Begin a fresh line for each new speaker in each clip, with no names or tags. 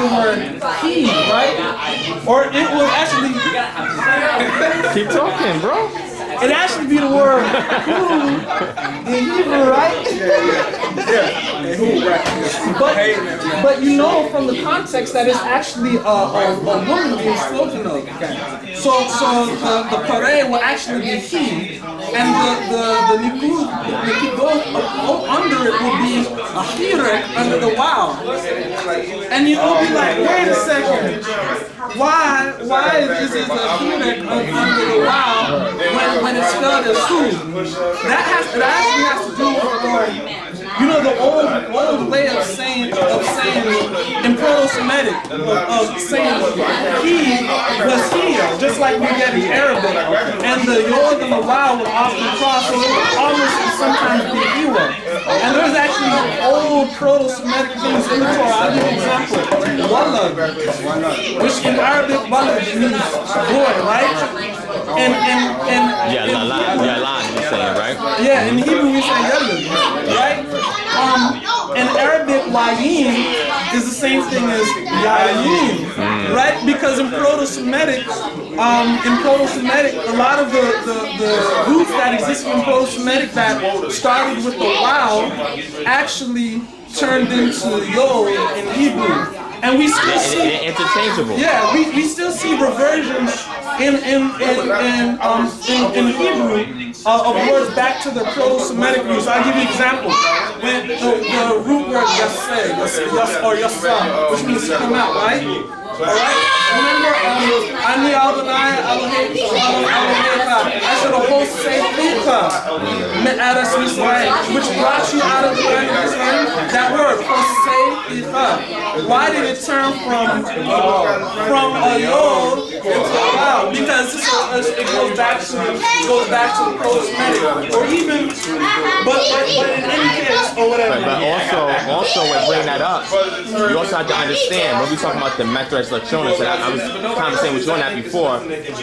the word he, right? Or it will actually
Keep talking, bro.
it actually be the word who in Hebrew, right? But you know from the context that it's actually a woman being spoken of. So the pareh will actually be he, and the nikudot under it will be a hirek under the wow. And you'll be like, wait a second, why is it a hirek under the wow when it's spelled as who? That actually has to do with the old way of saying in Proto-Semitic of saying he was here, just like we get in Arabic, and the yod and the wow would often cross, so it would almost sometimes be iwa. And there's actually old Proto-Semitic things in the Torah. I'll give you an example. Walad, which in Arabic walad means boy, right? And
Yalan, you're saying, right?
Yeah, in Hebrew we say yalad, right? In Arabic, wayin is the same thing as yayin, right? Because in Proto-Semitic, a lot of the roots that exist in Proto-Semitic that started with the wow actually turned into yod in Hebrew. And we still see
interchangeable.
Yeah, we still see reversions in Hebrew of words back to the Proto-Semitic roots. I'll give you an example. When the root word yaseh, or yasa, which means to come out, right? Alright? Remember, Ani Adonai Elohecha, I said a whole Seifika, Me'eres Yisrael, which brought you out of the land of Israel. That word, Seifika. Why did it turn from a yod into a wow? Because it goes back to the Proto-Semitic, or even, but in any case, or whatever.
But also when bringing that up, you also have to understand when we talking about the Metres Lachonis, and I was conversating with you on that before,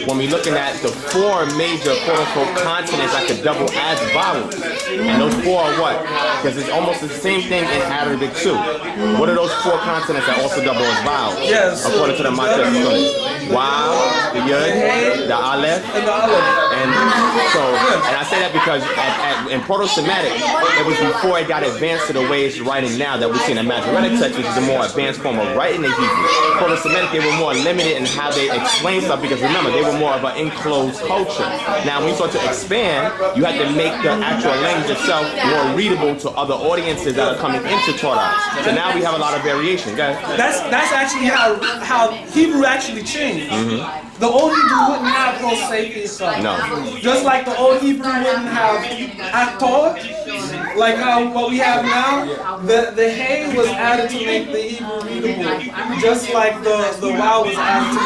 when we're looking at the four major quote-unquote consonants that could double as vowels, and those four are what? Because it's almost the same thing in Arabic too. What are those four consonants that also double as vowels?
Yes.
According to the Metres Lachonis. Wow, the Yud, the Aleph, and so, and I say that because in Proto-Semitic, it was before it got advanced to the way it's writing now that we see in the Masoretic text, which is a more advanced form of writing the Hebrew. Proto-Semitic, they were more limited in how they explain stuff because remember, they were more of an enclosed culture. Now, when you start to expand, you have to make the actual language itself more readable to other audiences that are coming into Torah. So now we have a lot of variation. Guys.
That's actually how Hebrew actually changed. The old Hebrew wouldn't have those safety stuff.
No.
Just like the old Hebrew wouldn't have aktor, like what we have now. The hay was added to make the Hebrew readable, just like the wow was added to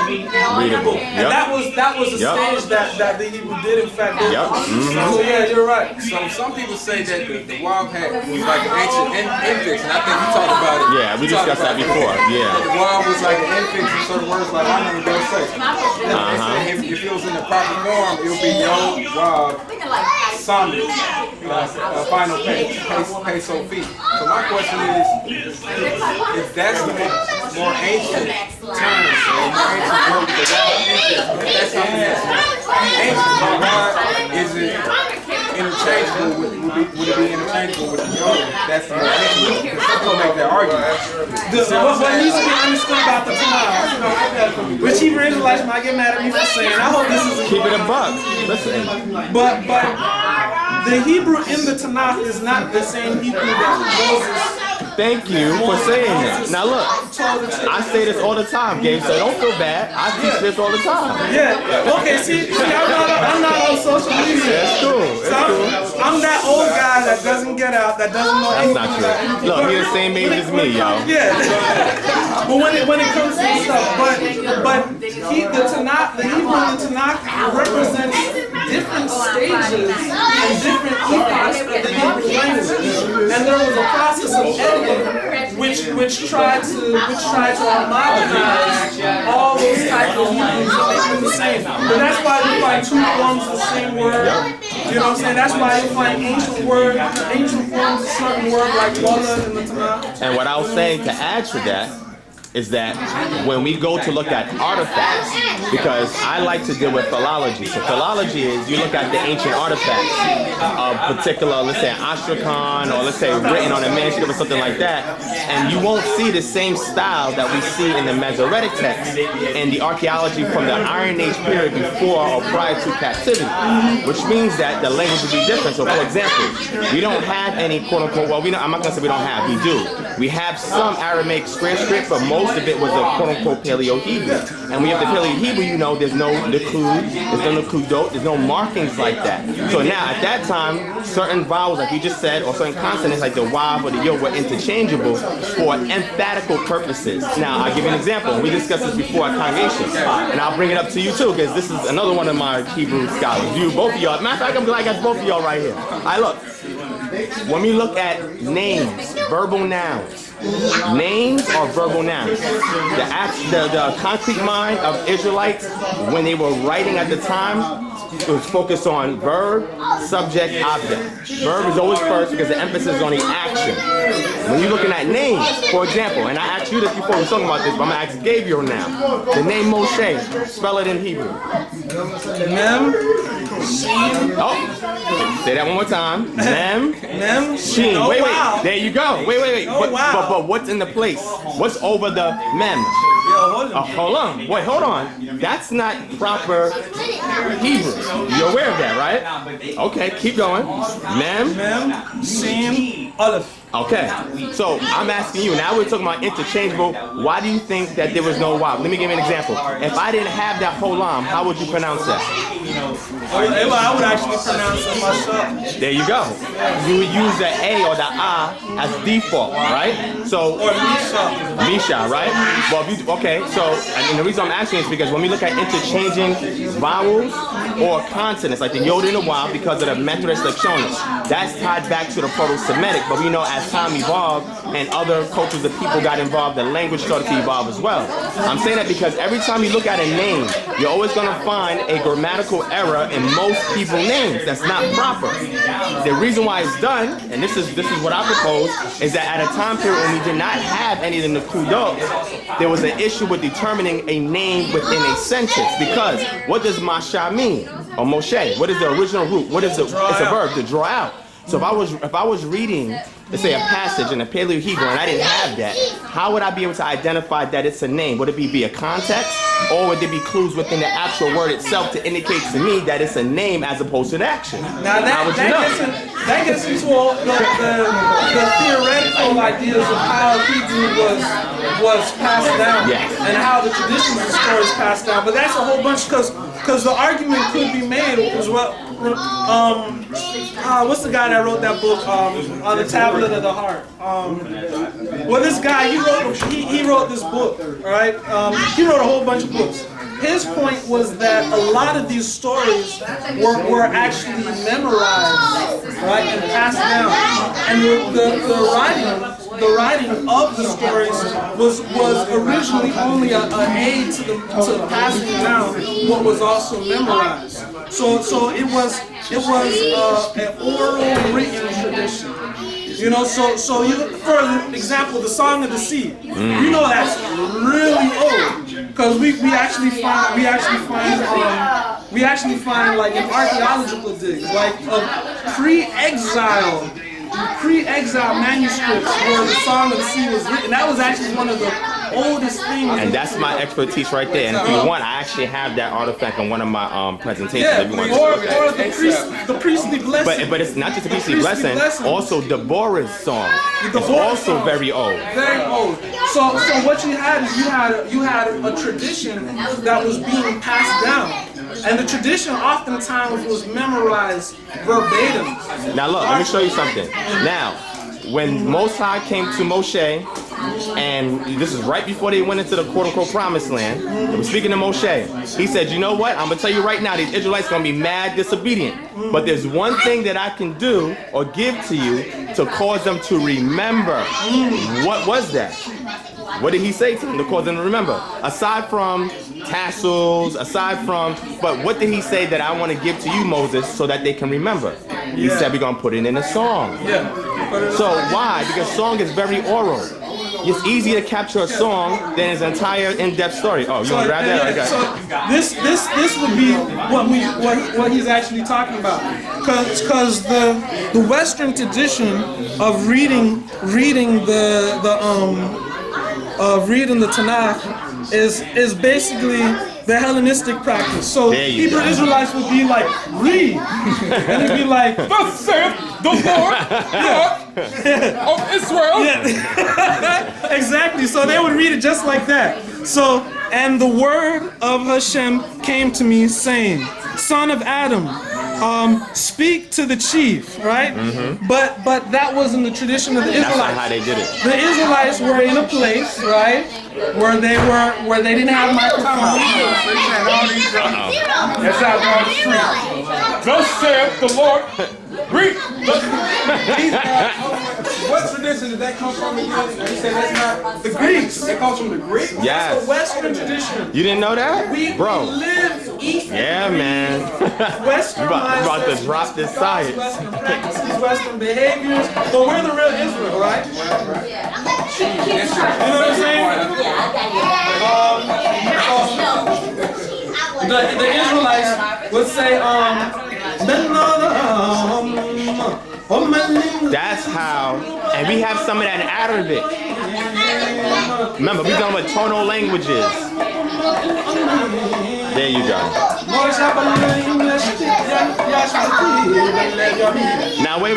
make the Hebrew readable. And that was the stage that the Hebrew did in fact. So yeah, you're right.
So some people say that the wow had was like an ancient infix, and I think we talked about it.
Yeah, we discussed that before. Yeah.
The wow was like an infix in certain words, like I know they'll say. If it was in the proper form, it would be yod, wav, samid, final pay, so feet. So my question is, if that's the more ancient term, or more ancient word with the wav infix, if that's something that's ancient, why is it interchangeable would it be interchangeable with the yod? That's the ancient. Because some people make that argument.
What needs to be understood about the Tanakh, which Hebrew Israelites might get mad at me for saying, I hope this is
keep it a buck. Listen.
But the Hebrew in the Tanakh is not the same Hebrew that Moses.
Thank you for saying that. Now look, I say this all the time, Gabe, so don't feel bad. I teach this all the time.
Yeah. Okay, see I'm not on social media.
That's cool.
I'm that old guy that doesn't get out, that doesn't know anything.
That's not true. Look, you're the same age as me, yo.
Yeah. But when it comes to this stuff, but the Hebrew and the Tanakh represents different stages and different epochs of the Hebrew language. And there was a process of editing which tried to homogenize all those types of Hebrews and make them the same. But that's why you find two forms of the same word. You know what I'm saying? That's why you find ancient forms of certain word like wallah in the Tanakh.
And what I was saying to add to that is that when we go to look at artifacts, because I like to deal with philology. So philology is you look at the ancient artifacts of particular, let's say, Astrakhan, or let's say written on a manuscript or something like that, and you won't see the same style that we see in the Masoretic text and the archaeology from the Iron Age period before or prior to captivity, which means that the language would be different. So for example, we don't have any quote-unquote, well, I'm not going to say we don't have, we do. We have some Aramaic square script, but most of it was a quote-unquote Paleo-Hebrew. And when you have the Paleo-Hebrew, you know there's no Likud, there's no Likudot, there's no markings like that. So now, at that time, certain vowels, like you just said, or certain consonants like the Wav or the Yod were interchangeable for emphatical purposes. Now, I'll give you an example. We discussed this before at congregation, and I'll bring it up to you too, because this is another one of my Hebrew scholars. You, both of y'all. Matter of fact, I'm glad I got both of y'all right here. All right, look. When we look at names, verbal nouns, names are verbal nouns. The concrete mind of Israelites, when they were writing at the time, it was focused on verb, subject, object. Verb is always first because the emphasis is on the action. When you're looking at names, for example, and I asked you this before we were talking about this, but I'm going to ask Gabriel now. The name Moshe, spell it in Hebrew.
Mem, Shin.
Oh, say that one more time. Mem, Shin.
Oh,
wait,
wow.
There you go. Wait.
Oh, wow.
But what's in the place? What's over the mem? Hold on. Wait, hold on. That's not proper Hebrew. You're aware of that, right? Okay, keep going. Mem,
Shin, Aleph.
Okay, so I'm asking you, now we're talking about interchangeable, why do you think that there was no Wav? Let me give you an example. If I didn't have that holam, how would you pronounce that?
I would actually pronounce it myself.
There you go. You would use the A or the A as default, right? So,
or
Misha, right? Well, okay, so, and the reason I'm asking is because when we look at interchanging vowels or consonants, like the Yod and the Wav, because of the Methodist Lectionis, that's tied back to the Proto-Semitic, but we know as time evolved and other cultures of people got involved, the language started to evolve as well. I'm saying that because every time you look at a name, you're always going to find a grammatical error in most people's names. That's not proper. The reason why it's done, and this is what I propose, is that at a time period when we did not have any of the Nakudot, there was an issue with determining a name within a sentence. Because what does Masha mean? Or Moshe? What is the original root? What is it? It's a verb, to draw out. So if I was reading, let's say, a passage in a Paleo Hebrew and I didn't have that, how would I be able to identify that it's a name? Would it be via context, or would there be clues within the actual word itself to indicate to me that it's a name as opposed to an action?
Now that gets into all the theoretical ideas of how Hebrew was passed down,
yes,
and how the traditions and stories passed down. But that's a whole bunch, because the argument could be made as well. What's the guy that wrote that book on the tablet of the heart? Well, this guy, he wrote this book, right? He wrote a whole bunch of books. His point was that a lot of these stories were actually memorized, right, and passed down. And the writing of the stories was originally only an aid to passing down what was also memorized. So it was an oral written tradition. You know, so you, for example, the Song of the Sea. You know that's really old, because we actually find like in archaeological digs, like pre-exile manuscripts where the Song of the Sea was written. That was actually one of the oldest things.
And that's my expertise right there. And if you want, I actually have that artifact in one of my presentations.
Yeah,
if you want
or
to
the priestly blessing.
But it's not just the priestly blessing. Also, Deborah's song is also very old.
Very old. So what you had is you had a tradition that was being passed down. And the tradition oftentimes was memorized verbatim.
Now look, let me show you something. Now, when Most High came to Moshe, and this is right before they went into the quote-unquote promised land, they were speaking to Moshe. He said, you know what, I'm going to tell you right now, these Israelites are going to be mad disobedient. But there's one thing that I can do or give to you to cause them to remember. What was that? What did he say to them to cause them to remember? Aside from tassels, but what did he say that I want to give to you, Moses, so that they can remember? He said we're going to put it in a song.
Yeah.
So why? Because song is very oral. it's easier to capture a song than its entire in-depth story. Oh, you want to grab that? Okay.
So this would be what he's actually talking about, because the Western tradition of reading the Tanakh is basically the Hellenistic practice. So Hebrew Israelites would be like, read, and it'd be like, thus saith the Lord of Israel. Yeah. Exactly. So they would read it just like that. So, and the word of Hashem came to me, saying, Son of Adam, speak to the chief, right? But that wasn't the tradition of the Israelites.
That's not how they did it.
The Israelites were in a place, right, where they didn't have microphones.
That's out on the street. Thus saith the Lord. Read. What tradition did that come from again? You said that's not the Greeks. That comes from the Greeks?
Yes.
The Western tradition.
You didn't know that? Bro.
We live, eat,
Yeah, man.
Western
You about to
mindsets,
drop this science.
Western practices, Western behaviors, but we're the real Israel, right? You know what I'm saying? The Israelites would say,
That's how, and we have some of that in Arabic. Remember, we're talking about tonal languages. There you go. Now, wait,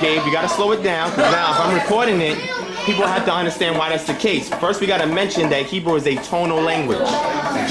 Gabe, you gotta slow it down, because now if I'm recording it, people have to understand why that's the case. First, we gotta mention that Hebrew is a tonal language.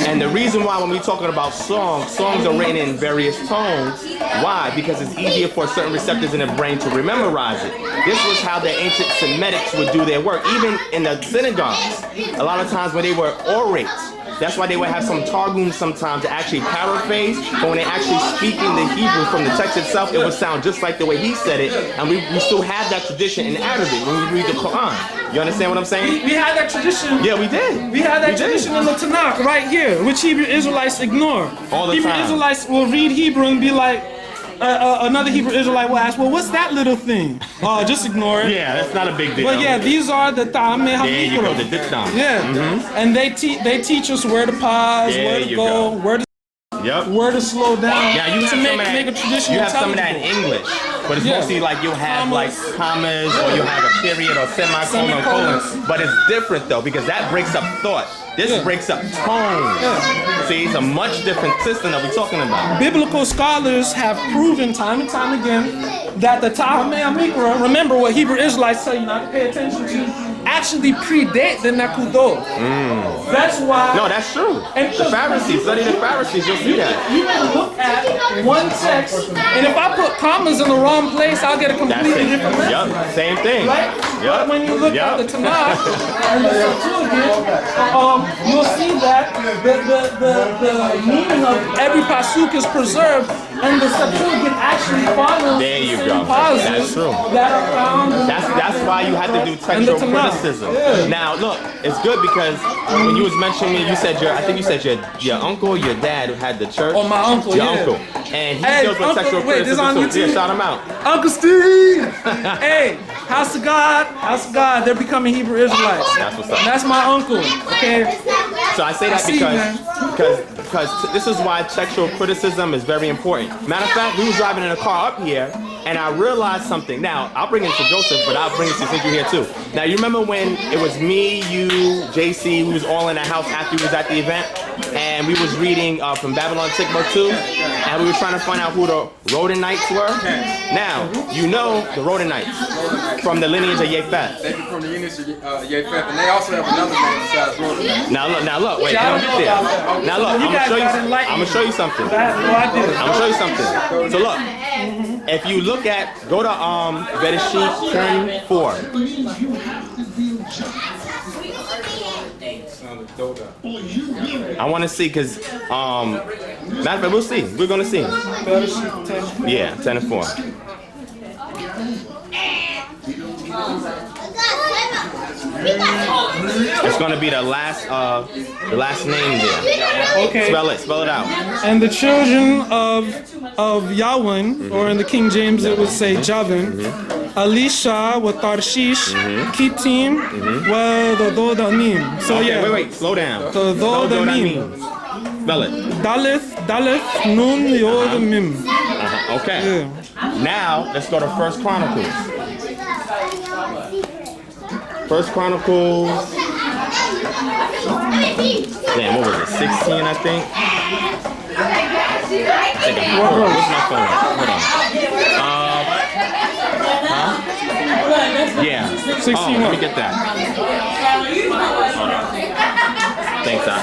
And the reason why when we're talking about songs are written in various tones. Why? Because it's easier for certain receptors in the brain to memorize it. This was how the ancient Semitics would do their work. Even in the synagogues, a lot of times when they were orates, that's why they would have some targums sometimes to actually paraphrase, but when they're actually speaking the Hebrew from the text itself, it would sound just like the way he said it, and we still have that tradition in Arabic when we read the Quran. You understand what I'm saying?
We had that tradition.
Yeah, we did.
We had that tradition in the Tanakh right here, which Hebrew Israelites ignore.
All the
Hebrew
time.
Israelites will read Hebrew and be like, another Hebrew Israelite will ask, well, what's that little thing? Just ignore it.
Yeah, that's not a big deal.
But yeah, these are the Ta'ameh
There you go, the
HaMikra.
dictum.
Yeah, and they teach us where to pause,
There
where to
you
go,
go.
where to slow down.
Yeah, you have
to
some of
make a
that.
tradition
You have some of that in
intelligible.
English, but it's mostly like you'll have like commas, or you'll have a period or semicolon, colon. But it's different though, because that breaks up thought. This breaks up tone. See, it's a much different system that we're talking about.
Biblical scholars have proven time and time again that the Ta'ameh HaMikra, remember what Hebrew Israelites tell you not to pay attention to, actually predate the Nakudot. That's why.
No, that's true.
And
The Pharisees, study the Pharisees, you'll see that.
You can look at one text, and if I put commas in the wrong place, I'll get a
That's
completely
it.
different message.
Yep, same thing.
Right?
Yep.
But when you look at the Tanakh and the Septuagint, you'll see that the meaning of every pasuk is preserved, and the Septuagint actually follows
There you
the
go.
same pauses
That's true.
that are found in
That's why you have to do
and the
textual
Tanakh.
criticism.
Yeah.
Now, look, it's good because when you was mentioning, you said I think you said your uncle, your dad had the church.
Oh, my uncle,
Your
yeah.
uncle. And he
Hey,
deals with
Uncle,
textual
wait, this
criticism
on
too.
YouTube?
Yeah, shout him out.
Uncle Steve! Hey, House of God, they're becoming Hebrew Israelites.
That's what's up.
That's my uncle, okay?
So I say that
see, man.
because this is why textual criticism is very important. Matter of fact, we was driving in a car up here, and I realized something. Now, I'll bring it to Joseph, but I'll bring it to since you're here too. Now, you remember when it was me, you, Jaycee, we was all in the house after we was at the event, and we was reading from Babylon Tikva 2, and we were trying to find out who the Rodanites were. Now, you know the Rodanites from the lineage of Yosef.
They come from the lineage of Yosef, and they also have another name besides Rodan.
Now look, wait, don't get there. Now look, I'm gonna show you something. I'm gonna show you something. So look, if you look at, go to Bereshit, turn 4. I want to see, cause matter of fact, we'll see. We're gonna see. Yeah, 10 and 4. It's going to be the last name there.
Okay.
Spell it out.
And the children of Yawin, or in the King James it would say Javin, Elisha wa Tarshish, Kittim wa Dodanim. So
Okay,
yeah.
wait, slow down.
The
Dodanim. Spell it.
Daleth, Nun, Yod, Mim.
Okay.
Yeah.
Now let's go to First Chronicles. First Chronicles. Damn, what was it? 16, I think. Where's my phone? Hold on. Yeah.
16.
Oh, let me get that. Hold on. Thanks, Doc.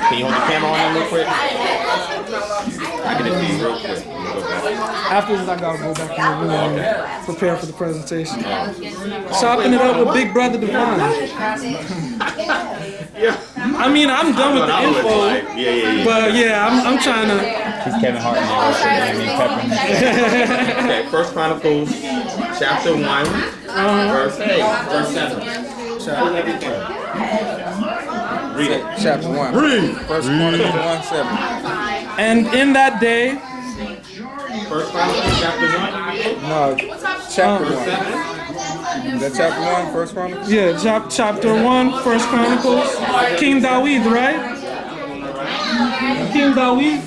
Can you hold the camera on real quick? I get it to you real quick.
After this, I gotta go back in the room and prepare for the presentation. Chopping it up with Big Brother Divine. I mean, I'm done with the info. But yeah, I'm trying to.
He's Kevin Hart now.
Okay, First Chronicles, chapter 1, verse 7. Read it.
Chapter 1.
Read.
First Chronicles 1:7.
And in that day,
First Chronicles, chapter 1.
No, chapter 1. Is that chapter 1, First Chronicles?
yeah, chapter 1, First Chronicles, King Dawid, right? King Dawid?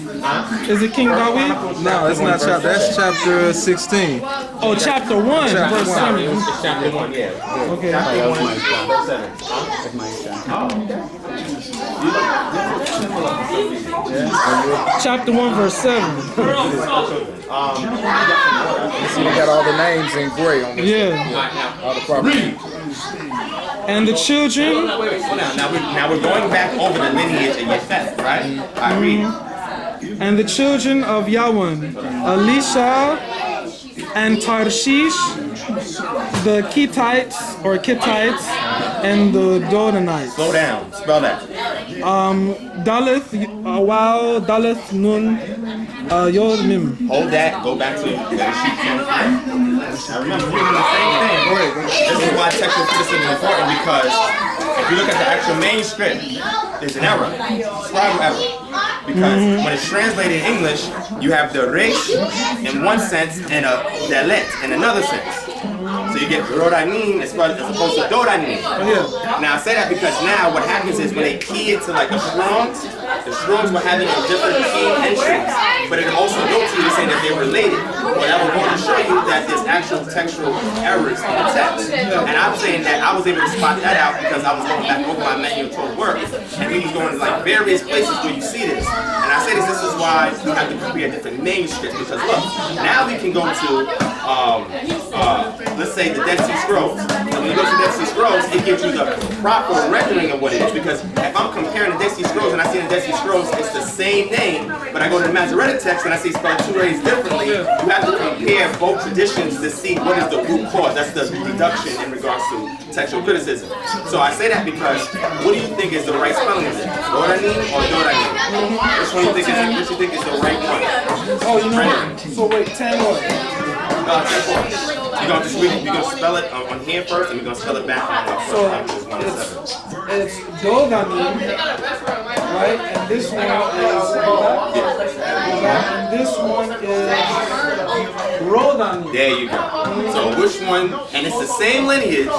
Is it King Dawid?
No, it's not chapter. That's chapter 16.
Oh, chapter 1,
Chapter
verse
1.
7.
It's chapter 1, yeah.
Okay.
Chapter 1, verse 7.
Chapter 1, verse 7.
See, they got all the names in gray on this.
Yeah.
All the property.
And the children,
Wait, slow down. Now we're going back over the lineage of Yosef, right? I read.
and the children of Yawin, Elisha and Tarshish, the Kittites or Kittites, and the Dodanites.
Slow down. Spell that.
Daleth, Wow, Daleth, Nun, Yod, Mim.
Hold that. Go back to the sheet 23. I remember we were the same thing. Go ahead. This is why textual criticism is important, because if you look at the actual manuscript, there's an error, scribal error. Because when it's translated in English, you have the resh in one sense and a dalet in another sense. So you get rodanim as opposed to dodanim. Now I say that because now what happens is when they key it to like the Strongs were having a different key entries, but it also notes you to say that they're related. But I was going to show you that there's actual textual errors in the text. And I'm saying that I was able to spot that out because I was going back over my manual to work, and we was going to like various places where you see this. And I say this is why you have to compare different manuscripts, because look, now we can go to let's say the Dead Sea Scrolls. And when you go to the Dead Sea Scrolls, it gives you the proper rendering of what it is. Because if I'm comparing the Dead Sea Scrolls and I see in the Dead Sea Scrolls it's the same name, but I go to the Masoretic text and I see spelled two ways differently, you have to compare both traditions to see what is the root cause. That's the deduction in regards to textual criticism. So I say that because what do you think is the right spelling of it? Dodanim or Dodanim? Which one do you think is the right one?
Oh, you know what? So wait, 10 what?
You're gonna spell it on here first, and we're gonna spell it back on
It's Dodanim, right? And this one is and this one is Rodanim.
There you go. So which one? And it's the same lineage,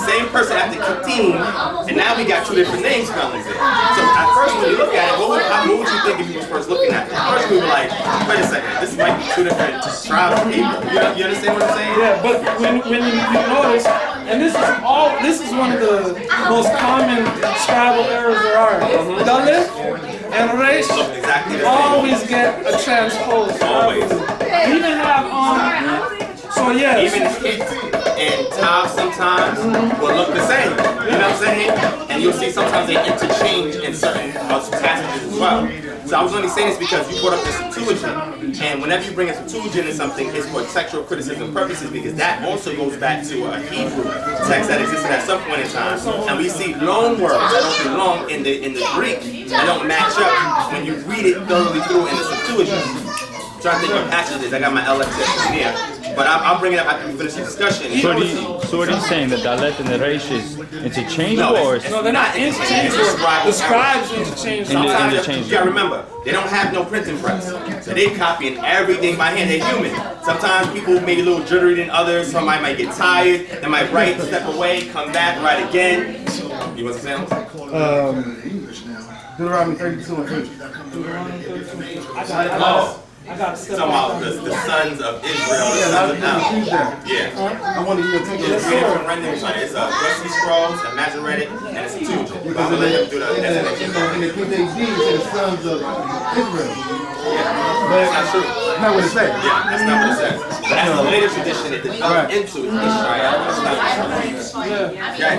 same person after Kittim, and now we got two different name spellings there. So at first when you look at it, what would you think if you was first looking at it? At first we were like, wait a second, this might be two different tribes of people. You understand what I'm saying?
Yeah, but when you notice, and this is one of the most common scribal errors there are. Dalet and Resh always get a transpose.
Always.
You even have so yes.
Even hit and tav sometimes will look the same. You know what I'm saying? And you'll see sometimes they interchange in certain passages as well. So I was only saying this because you brought up the Septuagint, and whenever you bring a Septuagint in something, it's for textual criticism purposes, because that also goes back to a Hebrew text that existed at some point in time, and we see long words that don't belong in the Greek that don't match up when you read it thoroughly through in the Septuagint. I'm trying to think what passage it is. I got my LXS here. But I'll bring it up after we finish the discussion.
So what are you saying? The Dalet and the Reish is interchangeable, or
No, they're not interchangeable. The scribes interchange sometimes.
interchangeable.
You gotta remember, they don't have no printing press. So they copying everything by hand. They're human. Sometimes people may be a little jittery than others. Somebody might get tired. They might write, step away, come back, write again. You want to say something?
Deuteronomy 32 and 8.
I got to step
Talking
out.
about the sons of Israel, the sons of Noah. Yeah.
I wanted you to take
It's
it.
three different renderings on it. It's a Wesley Scrolls, a Masoretic, and it's a Tubal. I'm gonna let them do the definition.
In the King James, it says sons of Israel.
That's not true.
That's not what it says.
Yeah, that's not what it says. But that's the later tradition that developed into Israel. That's not okay.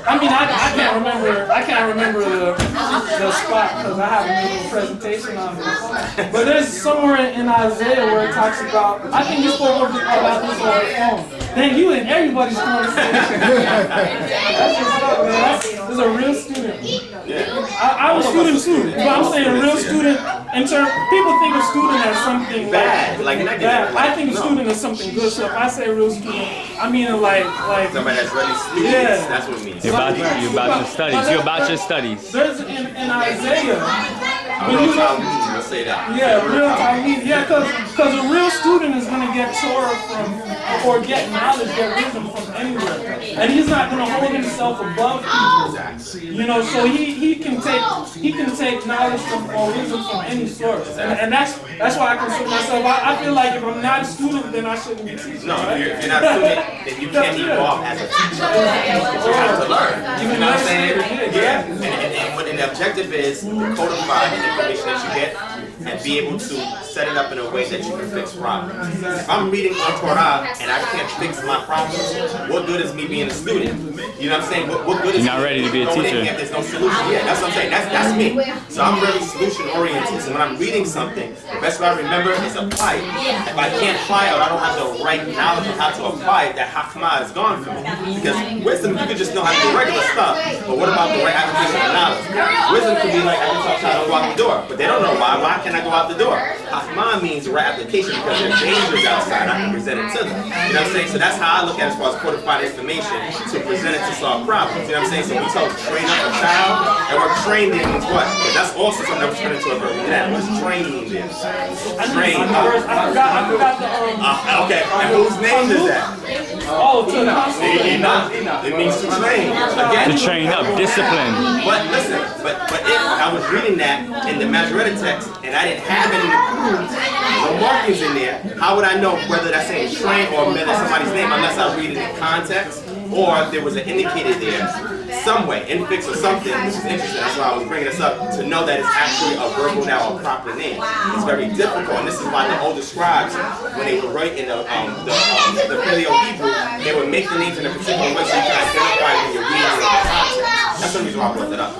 I can't remember the spot because I haven't made a presentation on this. But there's somewhere in Isaiah where it talks about, I think you spoke about this on the phone. Then you and everybody's conversation. That's what's up, man. That's a real student. I'm a student too, but I'm saying a real student in terms, people think of student as something
Bad, like
bad.
negative.
I think of student as something good, so if I say real student, I mean like
Somebody that's really students,
Yeah.
that's what it means.
You're about your studies. You're about your studies.
there's in Isaiah. When
Real
you look,
Talmud, we'll say that.
yeah, real Talmud. Yeah, because a real student is going to get Torah from, or get knowledge, get wisdom from anywhere. And he's not going to hold himself above people. You know, so he can take knowledge from or wisdom from any source. And that's why I consider myself, I feel like if I'm not a student, then I shouldn't be teaching.
No,
Right?
if you're not a student, then you can't evolve as a teacher. You have to learn. You know what I'm saying? Yeah. And what the objective is to codify the information that you get and be able to set it up in a way that you can fix problems. If I'm reading on Torah and I can't fix my problems, what good is me being a student? You know what I'm saying? What good is
You're not
me
ready to be a
going in
teacher.
here if there's no solution? Yeah, that's what I'm saying. That's me. So I'm very solution oriented. So when I'm reading something, the best way I remember is apply it. If I can't apply it or I don't have the right knowledge of how to apply it, that hakmah is gone from me. Because wisdom, you can just know how to do regular stuff, but what about the right application of knowledge? Wisdom could be like, I can tell you how to go out the door, but they don't know why. Why can't I go out the door? Hakmah means the right application because there's dangers outside. I can present it to them. You know what I'm saying? So that's how I look at it as far as codified information to present it to solve problems. You know what I'm saying? So we talk train up a child, and we're trained in means what? Because that's also something that was turned into a verb. Yeah, what's training there? Train up.
I forgot the
Okay, and whose name is that? Enoch. It means to train. Again,
To train up, discipline.
But listen, but if I was reading that in the Masoretic text and I didn't have any clues, no markings in there, how would I know whether that's saying train or whether that's somebody's name unless I read it in context or if there was an indicator there some way, infix or something, which is interesting. That's why I was bringing this up to know that it's actually a verbal noun or proper name. It's very difficult, and this is why the older scribes, when they were writing the Paleo Hebrew, they would make the names in a particular way so you can identify when you're reading it in the context. That's the reason why I brought that up.